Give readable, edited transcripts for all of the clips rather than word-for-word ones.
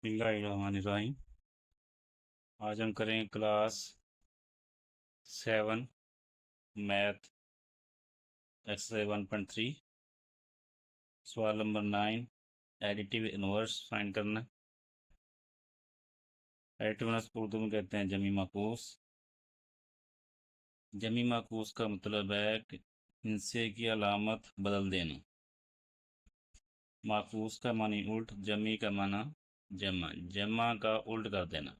बिस्मिल्लाहिर्रहमानिर्रहीम। आज हम करेंगे क्लास 7 मैथ एक्सरसाइज 1.3 सवाल नंबर 9 एडिटिव इनवर्स फाइंड करना। एडिटिव इनवर्स को उर्दू में कहते हैं जमी माकूस। जमी माकूस का मतलब है कि हिस्से की अलामत बदल देना। माकूस का मानी उल्ट, जमी का माना जमा, जमा का उल्ट कर देना।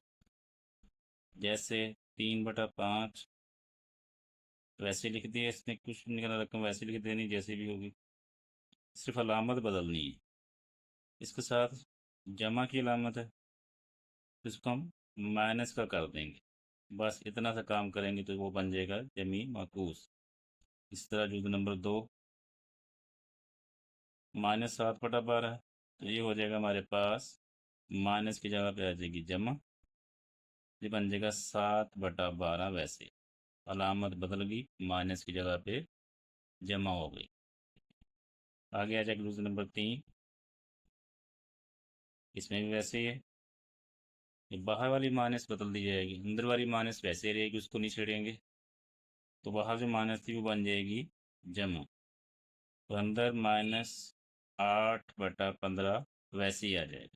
जैसे 3/5 वैसे लिख दिया, इसने कुछ नहीं करना, रकम वैसे लिख देनी जैसे भी होगी, सिर्फ अलामत बदलनी है। इसके साथ जमा की अलामत है, इसको हम माइनस का कर देंगे। बस इतना सा काम करेंगे तो वो बन जाएगा जमी माकूस। इस तरह जुज़ नंबर 2 -7/12, तो ये हो जाएगा हमारे पास माइनस की जगह पे आ जाएगी जमा, ये बन जाएगा 7/12। वैसे अलामत बदल गई, माइनस की जगह पे जमा हो गई। आगे आ जाएगा जुज़ नंबर 3, इसमें भी वैसे ही है। ये बाहर वाली माइनस बदल दी जाएगी, अंदर वाली माइनस वैसे रहेगी, उसको नहीं छेड़ेंगे। तो बाहर जो माइनस थी वो बन जाएगी जमा, तो अंदर -8/15 वैसे ही आ जाएगा।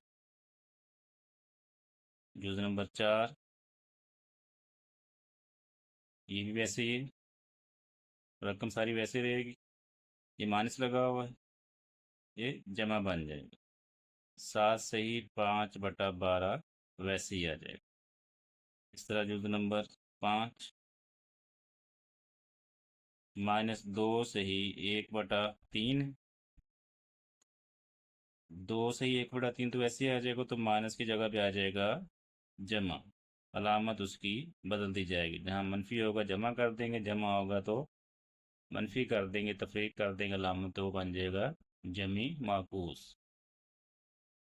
जुज़ नंबर 4, ये भी वैसे ही है, रकम सारी वैसे रहेगी, ये माइनस लगा हुआ है, ये जमा बन जाएगा। 7 से ही 5/12 वैसे ही आ जाएगा। इस तरह जुज़ नंबर 5, -2 से ही 1/3, 2 से ही 1/3 तो वैसे ही आ जाएगा, तो माइनस की जगह पे आ जाएगा जमा, अलामत उसकी बदल दी जाएगी। जहाँ मनफी होगा जमा कर देंगे, जमा होगा तो मनफी कर देंगे, तफरीक कर देंगे अलामत, तो बन जाएगा जमी माकूस।